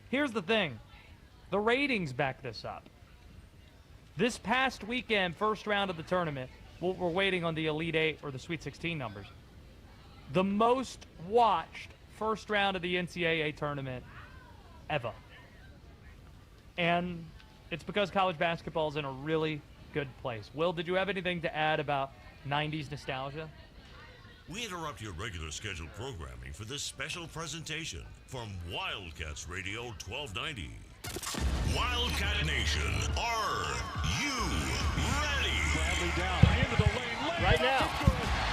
Here's the thing. The ratings back this up. This past weekend, first round of the tournament, we're waiting on the Elite Eight or the Sweet 16 numbers. The most watched first round of the NCAA tournament ever. And it's because college basketball is in a really good place. Will, did you have anything to add about 90s nostalgia? We interrupt your regular scheduled programming for this special presentation from Wildcats Radio 1290. Wildcat Nation, are you ready? Bradley down into the lane right now.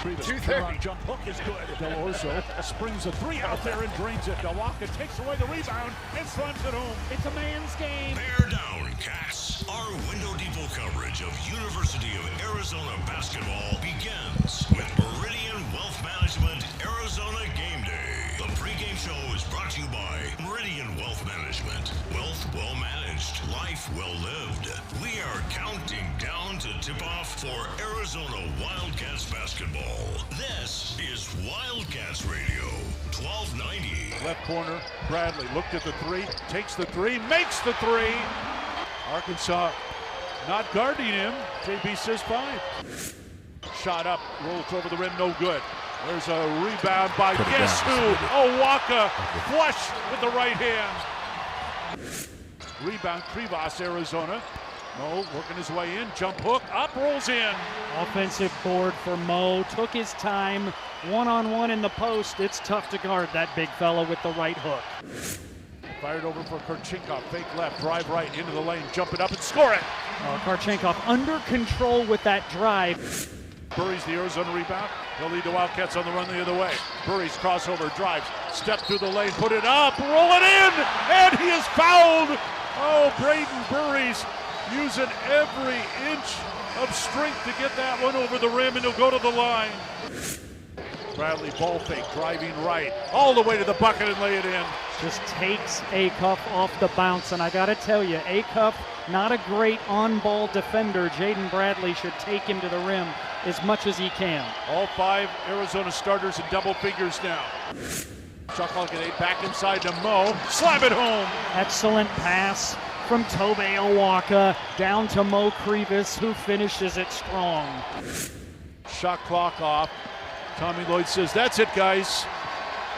2:30. Jump hook is good. Del Orso springs a three out there and drains it. Delwaka takes away the rebound and slams it home. It's a man's game. Bear down, Cats. Our Window Depot coverage of University of Arizona basketball begins with Meridian Wealth Management Arizona Gameday. The pregame show is brought to you by Meridian Wealth Management. Wealth well managed, life well lived. We are counting down to tip off for Arizona Wildcats basketball. This is Wildcats Radio 1290. Left corner, Bradley looked at the three, takes the three, makes the three. Arkansas not guarding him. JB says 5. Shot up, rolls over the rim, no good. There's a rebound by guess who? Owaka, flush with the right hand. Rebound, Krivas, Arizona. Mo working his way in, jump hook, up, rolls in. Offensive board for Mo, took his time, one-on-one in the post. It's tough to guard that big fella with the right hook. Fired over for Karchinkov, fake left, drive right into the lane, jump it up and score it. Karchinkov under control with that drive. Burry's the Arizona rebound. He'll lead the Wildcats on the run the other way. Burry's crossover, drives, step through the lane, put it up, roll it in, and he is fouled. Oh, Braden Burry's using every inch of strength to get that one over the rim, and he'll go to the line. Bradley ball fake, driving right, all the way to the bucket and lay it in. Just takes Acuff off the bounce, and I gotta tell you, Acuff, not a great on-ball defender. Jaden Bradley should take him to the rim as much as he can. All 5 Arizona starters in double figures now. Shot clock at 8, back inside to Mo, slam it home. Excellent pass from Tobe Owaka down to Mo Krivas, who finishes it strong. Shot clock off. Tommy Lloyd says, that's it, guys.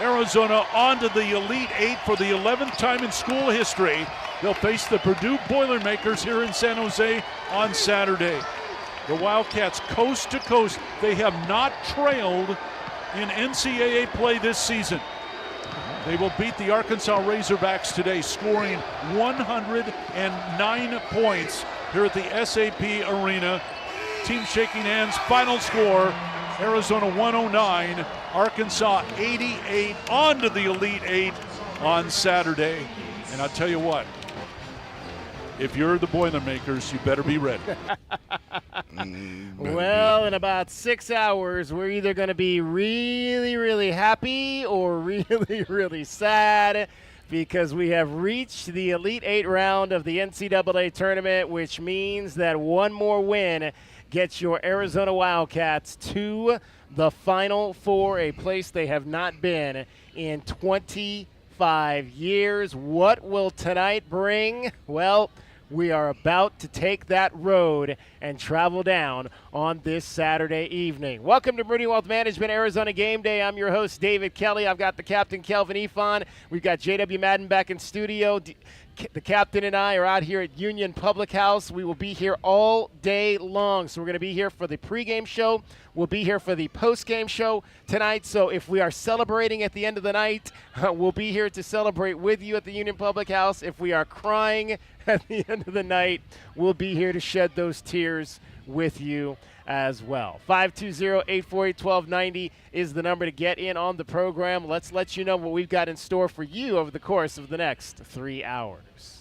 Arizona on to the Elite Eight for the 11th time in school history. They'll face the Purdue Boilermakers here in San Jose on Saturday. The Wildcats coast to coast. They have not trailed in NCAA play this season. They will beat the Arkansas Razorbacks today, scoring 109 points here at the SAP Arena. Team shaking hands, final score, Arizona 109, Arkansas 88, on to the Elite Eight on Saturday. And I'll tell you what, if you're the Boilermakers, you better be ready. Well, in about 6 hours, we're either going to be really, really happy or really, really sad because we have reached the Elite Eight round of the NCAA tournament, which means that one more win gets your Arizona Wildcats to the Final Four, a place they have not been in 25 years. What will tonight bring? Well, we are about to take that road and travel down on this Saturday evening. Welcome to Meridian Wealth Management Arizona Game Day. I'm your host, David Kelly. I've got the captain, Kelvin Ifan. We've got J.W. Madden back in studio. The captain and I are out here at Union Public House. We will be here all day long. So we're going to be here for the pregame show. We'll be here for the postgame show tonight. So if we are celebrating at the end of the night, we'll be here to celebrate with you at the Union Public House. If we are crying at the end of the night, we'll be here to shed those tears with you as well. 520-848-1290 is the number to get in on the program. Let's let you know what we've got in store for you over the course of the next 3 hours.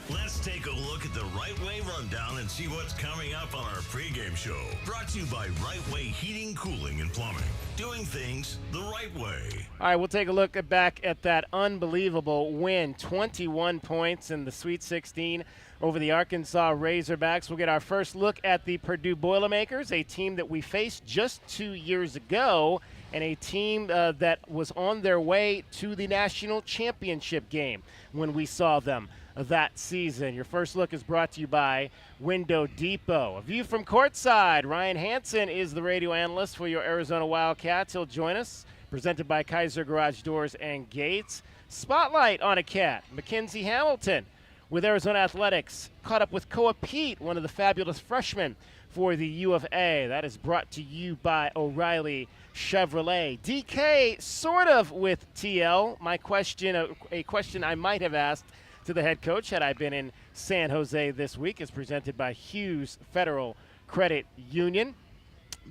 Let's take a look at the Right Way Rundown and see what's coming up on our pregame show. Brought to you by Right Way Heating, Cooling, and Plumbing. Doing things the right way. All right, we'll take a look back at that unbelievable win. 21 points in the Sweet 16 over the Arkansas Razorbacks. We'll get our first look at the Purdue Boilermakers, a team that we faced just 2 years ago and a team that was on their way to the national championship game when we saw them that season. Your first look is brought to you by Window Depot. A view from courtside. Ryan Hansen is the radio analyst for your Arizona Wildcats. He'll join us. Presented by Kaiser Garage Doors and Gates. Spotlight on a Cat. Mackenzie Hamilton with Arizona Athletics. Caught up with Koa Pete, one of the fabulous freshmen for the U of A. That is brought to you by O'Reilly Chevrolet. DK sort of with TL. My question, a question I might have asked to the head coach had I been in San Jose this week, is presented by Hughes Federal Credit Union.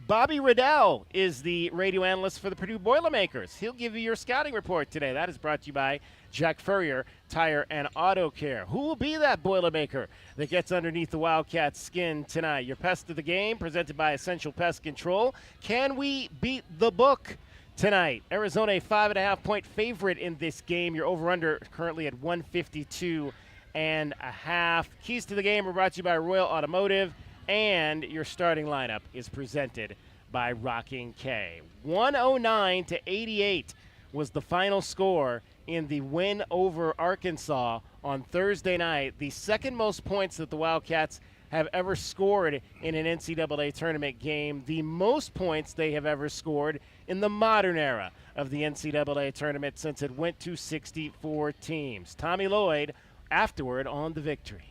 Bobby Riddell is the radio analyst for the Purdue Boilermakers. He'll give you your scouting report today. That is brought to you by Jack Furrier Tire and Auto Care. Who will be that Boilermaker that gets underneath the Wildcats' skin tonight? Your pest of the game, presented by Essential Pest Control. Can we beat the book tonight? Arizona, a 5.5-point favorite in this game. Your over-under currently at 152.5. Keys to the game are brought to you by Royal Automotive. And your starting lineup is presented by Rocking K. 109-88 was the final score in the win over Arkansas on Thursday night. The second most points that the Wildcats have ever scored in an NCAA tournament game. The most points they have ever scored in the modern era of the NCAA tournament since it went to 64 teams. Tommy Lloyd afterward on the victory.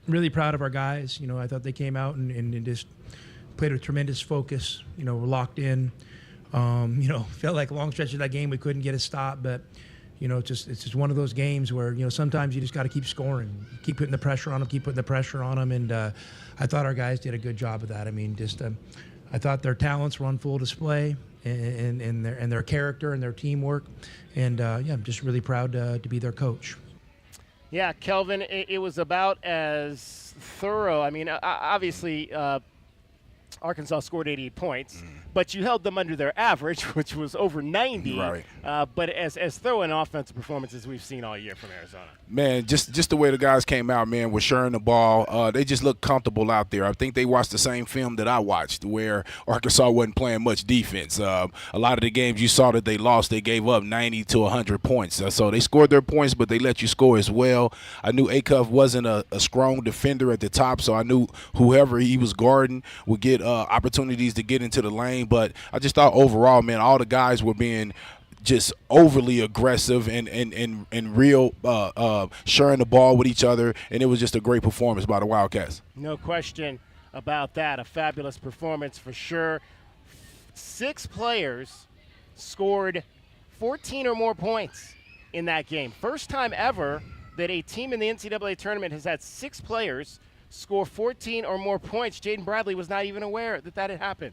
Really proud of our guys. I thought they came out and just played with tremendous focus. We're locked in. Felt like a long stretch of that game we couldn't get a stop, but it's just one of those games where sometimes you just got to keep scoring, keep putting the pressure on them, and I thought our guys did a good job of that. I mean, I thought their talents were on full display, and their character and their teamwork, and I'm just really proud to be their coach. Yeah, Kelvin, it was about as thorough. I mean, obviously, Arkansas scored 88 points, but you held them under their average, which was over 90. Right. But as thorough an offensive performance as we've seen all year from Arizona. Man, just the way the guys came out, man, with sharing the ball, they just looked comfortable out there. I think they watched the same film that I watched, where Arkansas wasn't playing much defense. A lot of the games you saw that they lost, they gave up 90 to 100 points. So they scored their points, but they let you score as well. I knew Acuff wasn't a strong defender at the top, so I knew whoever he was guarding would get opportunities to get into the lane. But I just thought overall, man, all the guys were being just overly aggressive and real sharing the ball with each other, and it was just a great performance by the Wildcats. No question about that. A fabulous performance for sure. 6 players scored 14 or more points in that game. First time ever that a team in the NCAA tournament has had 6 players score 14 or more points. Jaden Bradley was not even aware that had happened.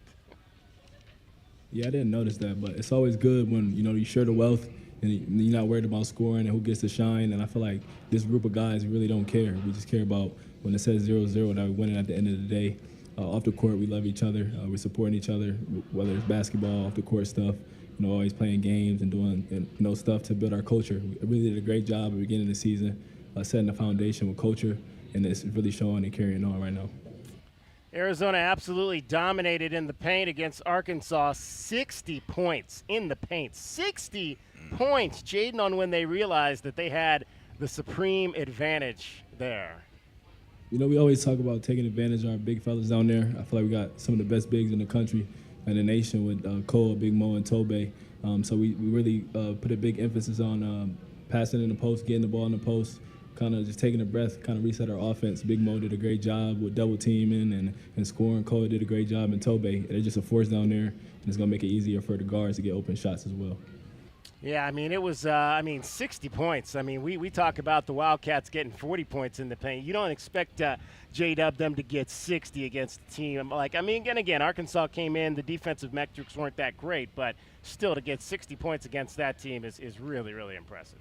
Yeah, I didn't notice that, but it's always good when, you share the wealth and you're not worried about scoring and who gets to shine. And I feel like this group of guys really don't care. We just care about when it says 0-0 that we're winning at the end of the day. Off the court, we love each other. We're supporting each other, whether it's basketball, off the court stuff, always playing games and doing stuff to build our culture. We really did a great job at the beginning of the season, setting the foundation with culture, and it's really showing and carrying on right now. Arizona absolutely dominated in the paint against Arkansas. 60 points in the paint. 60 points, Jaden, on when they realized that they had the supreme advantage there. We always talk about taking advantage of our big fellas down there. I feel like we got some of the best bigs in the country and the nation with Cole, Big Mo, and Tobe. So we really put a big emphasis on passing in the post, getting the ball in the post, kind of just taking a breath, kind of reset our offense. Big Mo did a great job with double teaming and scoring. Cole did a great job, and Tobe. They're just a force down there, and it's going to make it easier for the guards to get open shots as well. Yeah, I mean, it was, 60 points. I mean, we talk about the Wildcats getting 40 points in the paint. You don't expect J-Dub them to get 60 against the team. Again, Arkansas came in. The defensive metrics weren't that great, but still to get 60 points against that team is really, really impressive.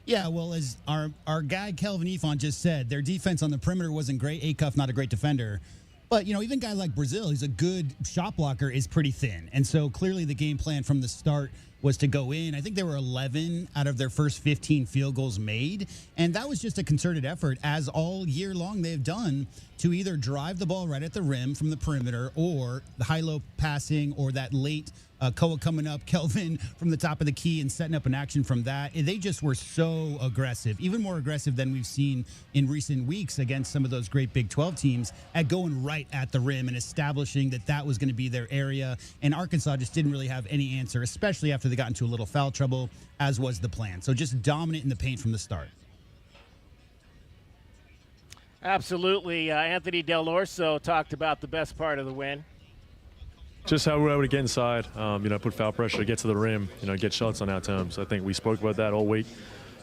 Yeah, well, as our guy Kelvin Ifon just said, their defense on the perimeter wasn't great. Acuff, not a great defender. But, even a guy like Brazil, who's a good shot blocker, is pretty thin. And so clearly the game plan from the start was to go in. I think there were 11 out of their first 15 field goals made. And that was just a concerted effort, as all year long they've done, to either drive the ball right at the rim from the perimeter or the high-low passing or that late Koa coming up, Kelvin from the top of the key and setting up an action from that. They just were so aggressive, even more aggressive than we've seen in recent weeks against some of those great Big 12 teams at going right at the rim and establishing that was going to be their area. And Arkansas just didn't really have any answer, especially after they got into a little foul trouble, as was the plan. So just dominant in the paint from the start. Absolutely. Anthony Del Orso talked about the best part of the win. Just how we're able to get inside, put foul pressure, get to the rim, get shots on our terms. I think we spoke about that all week.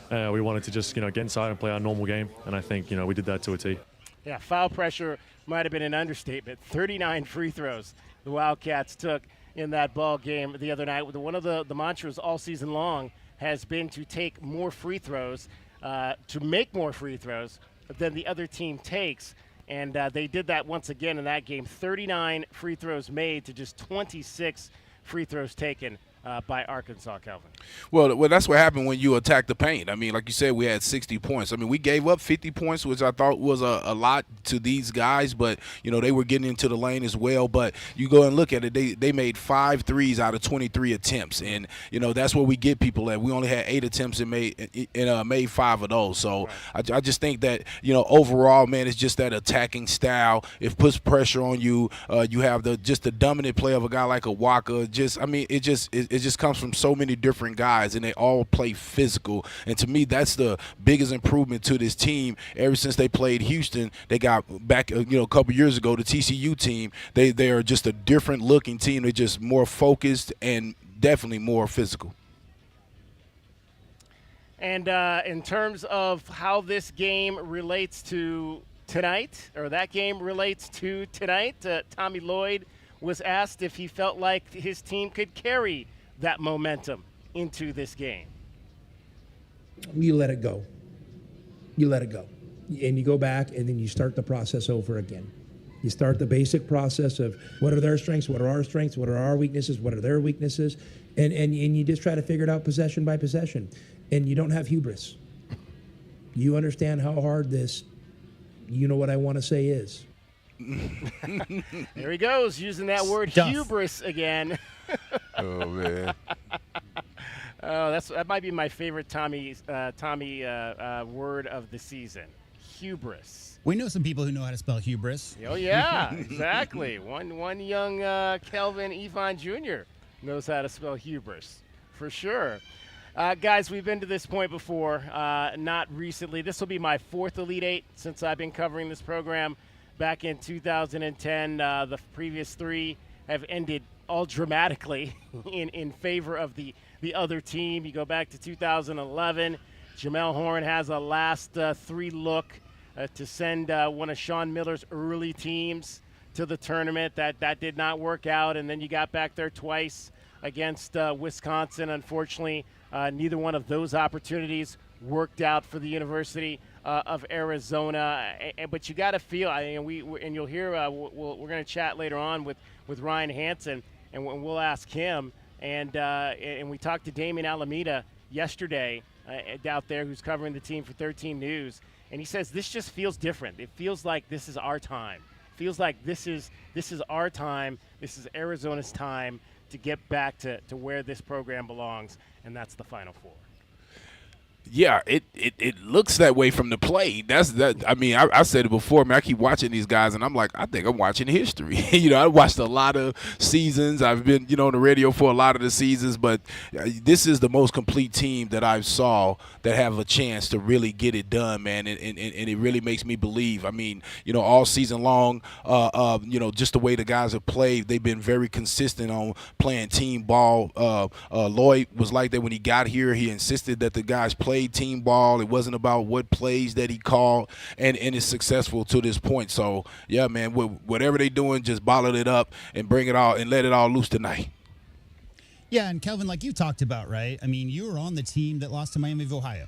We wanted to just, get inside and play our normal game, and I think, we did that to a T. Yeah, foul pressure might have been an understatement. 39 free throws the Wildcats took in that ball game the other night. One of the mantras all season long has been to take more free throws, to make more free throws than the other team takes. And they did that once again in that game. 39 free throws made to just 26 free throws taken by Arkansas, Kelvin. Well, that's what happened when you attack the paint. I mean, like you said, we had 60 points. I mean, we gave up 50 points, which I thought was a lot to these guys, but, they were getting into the lane as well. But you go and look at it, they made 5 threes out of 23 attempts, and, that's where we get people at. We only had 8 attempts and made 5 of those. So right. I just think that, overall, man, it's just that attacking style. It puts pressure on you. You have the dominant play of a guy like a Waka. It just comes from so many different guys, and they all play physical. And to me, that's the biggest improvement to this team. Ever since they played Houston, they got back, a couple years ago, the TCU team. They are just a different looking team. They're just more focused and definitely more physical. And in terms of how this game relates to tonight, or that game relates to tonight, Tommy Lloyd was asked if he felt like his team could carry that momentum into this game. You let it go. You let it go. And you go back, and then you start the process over again. You start the basic process of what are their strengths, what are our strengths, what are our weaknesses, what are their weaknesses, and you just try to figure it out possession by possession. And you don't have hubris. You understand how hard this, what I want to say is. There he goes, using that word hubris again. Oh, man. That might be my favorite Tommy word of the season. Hubris. We know some people who know how to spell hubris. Oh, yeah, exactly. One young Kelvin Yvonne Jr. knows how to spell hubris, for sure. Guys, we've been to this point before, not recently. This will be my 4th Elite Eight since I've been covering this program back in 2010. The previous 3 have ended all dramatically in favor of the other team. You go back to 2011. Jamel Horn has a last 3 look to send one of Sean Miller's early teams to the tournament. That did not work out, and then you got back there twice against Wisconsin. Unfortunately, neither one of those opportunities worked out for the University of Arizona. But you got to feel, and you'll hear, we're going to chat later on with Ryan Hansen, and we'll ask him. And we talked to Damien Alameda yesterday out there, who's covering the team for 13 News, and he says this just feels different. It feels like this is our time. It feels like this is our time. This is Arizona's time to get back to where this program belongs, and that's the Final Four. Yeah, it looks that way from the play. I mean, I said it before, man. I keep watching these guys, and I'm like, I think I'm watching history. I watched a lot of seasons. I've been, on the radio for a lot of the seasons, but this is the most complete team that I saw that have a chance to really get it done, man. And it really makes me believe. I mean, all season long, just the way the guys have played, they've been very consistent on playing team ball. Lloyd was like that when he got here. He insisted that the guys played team ball. It wasn't about what plays that he called, and it's successful to this point. So yeah, man, whatever they doing, just bottle it up and bring it all and let it all loose tonight. Yeah, and Kelvin, like you talked about, right? I mean, you were on the team that lost to Miami of Ohio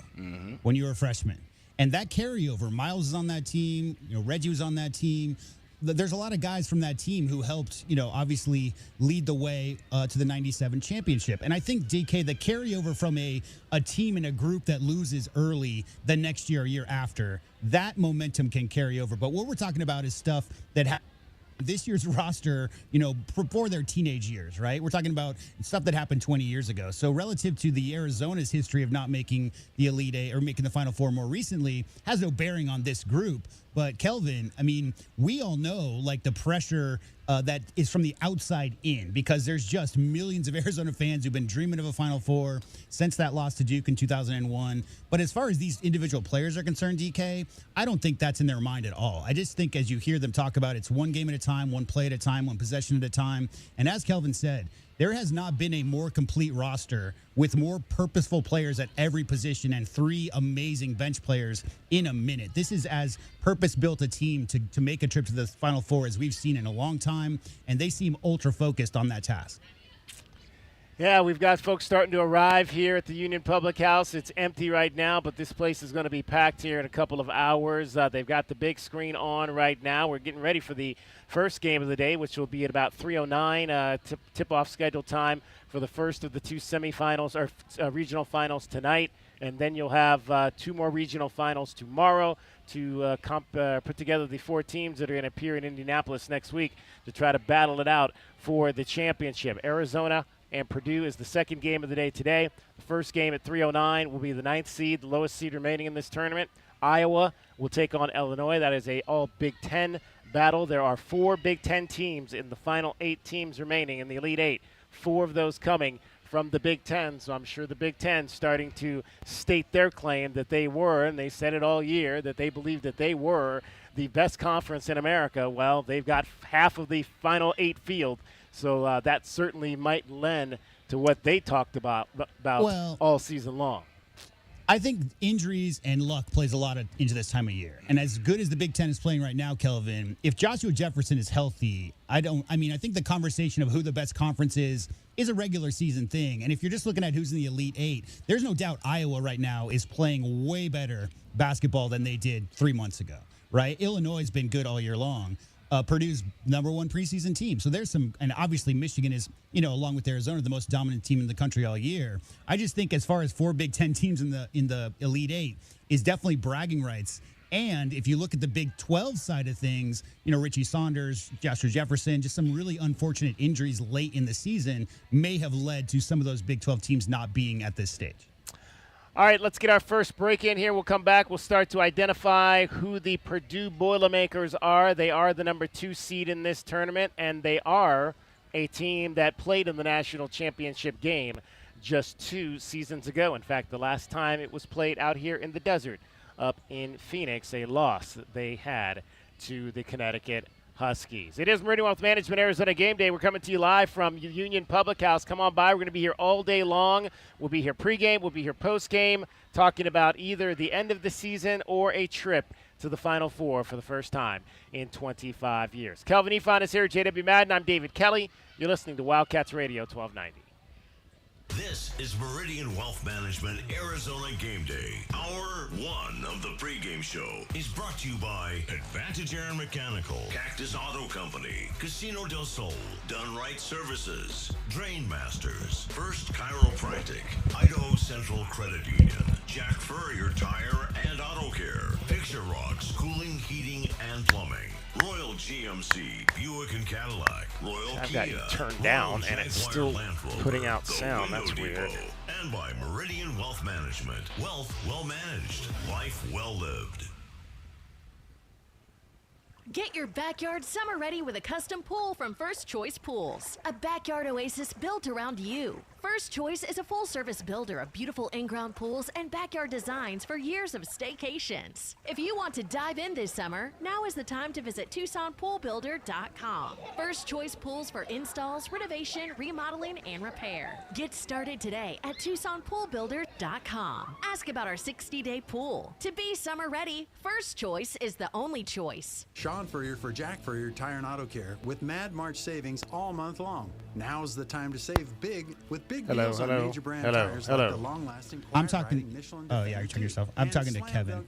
when you were a freshman, and that carryover. Miles is on that team. Reggie was on that team. There's a lot of guys from that team who helped, obviously lead the way to the 97 championship. And I think, DK, the carryover from a team and a group that loses early the next year or year after, that momentum can carry over. But what we're talking about is stuff that this year's roster, before their teenage years, right? We're talking about stuff that happened 20 years ago. So relative to the Arizona's history of not making the Elite Eight or making the Final Four more recently, has no bearing on this group. But Kelvin, I mean, we all know like the pressure that is from the outside in, because there's just millions of Arizona fans who've been dreaming of a Final Four since that loss to Duke in 2001. But as far as these individual players are concerned, DK, I don't think that's in their mind at all. I just think as you hear them talk about, it's one game at a time, one play at a time, one possession at a time. And as Kelvin said, there has not been a more complete roster with more purposeful players at every position and 3 amazing bench players in a minute. This is as purpose-built a team to make a trip to the Final Four as we've seen in a long time, and they seem ultra-focused on that task. Yeah, we've got folks starting to arrive here at the Union Public House. It's empty right now, but this place is going to be packed here in a couple of hours. They've got the big screen on right now. We're getting ready for the first game of the day, which will be at about 3:09 tip-off schedule time for the first of the 2 semifinals or regional finals tonight. And then you'll have 2 more regional finals tomorrow to put together the 4 teams that are going to appear in Indianapolis next week to try to battle it out for the championship. Arizona and Purdue is the second game of the day today. The first game at 3:09 will be the 9th seed, the lowest seed remaining in this tournament. Iowa will take on Illinois. That is a all Big Ten battle. There are 4 Big Ten teams in the final 8 teams remaining in the Elite Eight. 4 of those coming from the Big Ten. So I'm sure the Big Ten starting to state their claim that they were, and they said it all year, that they believed that they were the best conference in America. Well, they've got half of the final 8 field. So that certainly might lend to what they talked about all season long. I think injuries and luck plays a lot into this time of year. And as good as the Big Ten is playing right now, Kelvin, if Joshua Jefferson is healthy, I think the conversation of who the best conference is a regular season thing. And if you're just looking at who's in the Elite Eight, there's no doubt Iowa right now is playing way better basketball than they did 3 months ago, right? Illinois has been good all year long. Purdue's #1 preseason team. So there's some, and obviously Michigan is, along with Arizona, the most dominant team in the country all year. I just think as far as 4 Big Ten teams in the Elite Eight is definitely bragging rights. And if you look at the Big 12 side of things, Richie Saunders, Joshua Jefferson, just some really unfortunate injuries late in the season may have led to some of those Big 12 teams not being at this stage. All right, let's get our first break in here. We'll come back. We'll start to identify who the Purdue Boilermakers are. They are the #2 seed in this tournament, and they are a team that played in the national championship game just 2 seasons ago. In fact, the last time it was played out here in the desert up in Phoenix, a loss that they had to the Connecticut Huskies. It is Meridian Wealth Management Arizona Game Day. We're coming to you live from Union Public House. Come on by. We're going to be here all day long. We'll be here pregame. We'll be here postgame, talking about either the end of the season or a trip to the Final Four for the first time in 25 years. Kelvin Ifan is here. JW Madden. I'm David Kelly. You're listening to Wildcats Radio 1290. This is Meridian Wealth Management Arizona Game Day. Hour 1 of the pregame show is brought to you by Advantage Air and Mechanical, Cactus Auto Company, Casino del Sol, Done Right Services, Drain Masters, First Chiropractic, Idaho Central Credit Union, Jack Furrier Tire and Auto Care, Picture Rocks, Cooling, Heating, and Plumbing, Royal GMC, Buick and Cadillac, Royal I've Kia, got you turned down and it's still putting out sound. That's weird. And by Meridian Wealth Management. Wealth well managed. Life well lived. Get your backyard summer ready with a custom pool from First Choice Pools. A backyard oasis built around you. First Choice is a full-service builder of beautiful in-ground pools and backyard designs for years of staycations. If you want to dive in this summer, now is the time to visit TucsonPoolBuilder.com. First Choice Pools for installs, renovation, remodeling, and repair. Get started today at TucsonPoolBuilder.com. Ask about our 60-day pool. To be summer ready, First Choice is the only choice. Sean Furrier for Jack Furrier Tire and Auto Care with Mad March savings all month long. Now's the time to save big with big deals on major brand tires like the long-lasting I'm talking. Michelin Oh yeah, you're talking yourself. I'm talking to Kevin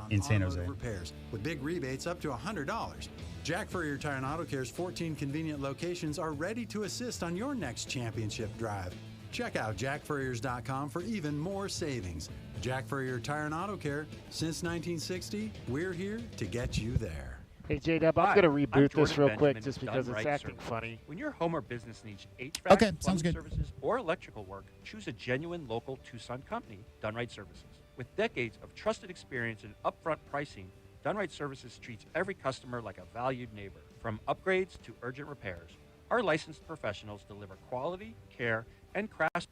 in San Jose. Repairs with big rebates up to $100. Jack Furrier Tire and Auto Care's 14 convenient locations are ready to assist on your next championship drive. Check out jackfurriers.com for even more savings. Jack Furrier Tire and Auto Care, since 1960, we're here to get you there. Hey, J-Dub, I'm Hi, going to I'm reboot this Jordan real quick Benjamin just with because it's Dunright acting Services. funny. When your home or business needs HVAC, Okay, sounds plumbing good. services, or electrical work, choose a genuine local Tucson company, Dunright Services. With decades of trusted experience and upfront pricing, Dunright Services treats every customer like a valued neighbor. From upgrades to urgent repairs, our licensed professionals deliver quality, care, and craft.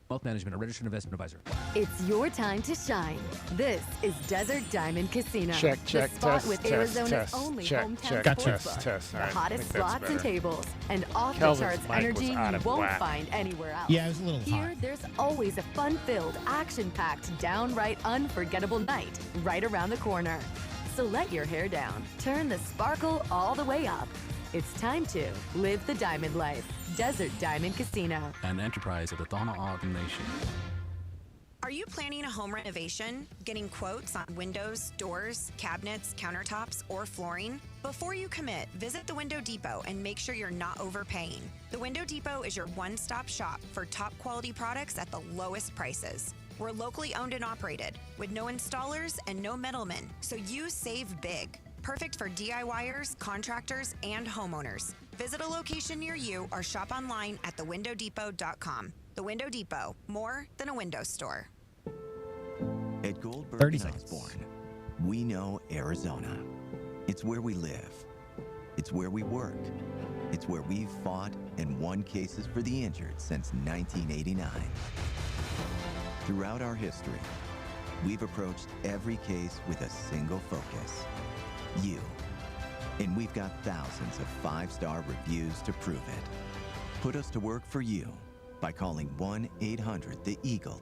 Wealth Management, a registered investment advisor. It's your time to shine. This is Desert Diamond Casino. Check, the spot test, with test, Arizona's test, only check, hometown check, Gotcha. sportsbook. test. The All right, I hottest think that's slots and better. tables, and Kelvin's off-the-charts mic energy was you out of won't whack. find anywhere else. Yeah, it was a little Here, hot. there's always a fun-filled, action-packed, downright unforgettable night right around the corner. So let your hair down. Turn the sparkle all the way up. It's time to live the diamond life. Desert Diamond Casino. An enterprise of the Tohono O'odham Nation. Are you planning a home renovation? Getting quotes on windows, doors, cabinets, countertops, or flooring? Before you commit, visit the Window Depot and make sure you're not overpaying. The Window Depot is your one-stop shop for top quality products at the lowest prices. We're locally owned and operated with no installers and no middlemen, so you save big. Perfect for DIYers, contractors, and homeowners. Visit a location near you or shop online at thewindowdepot.com. The Window Depot, more than a window store. At Goldberg 30 and seconds. Osborne, we know Arizona. It's where we live. It's where we work. It's where we've fought and won cases for the injured since 1989. Throughout our history, we've approached every case with a single focus: you. And we've got thousands of five-star reviews to prove it. Put us to work for you by calling 1-800-THE-EAGLE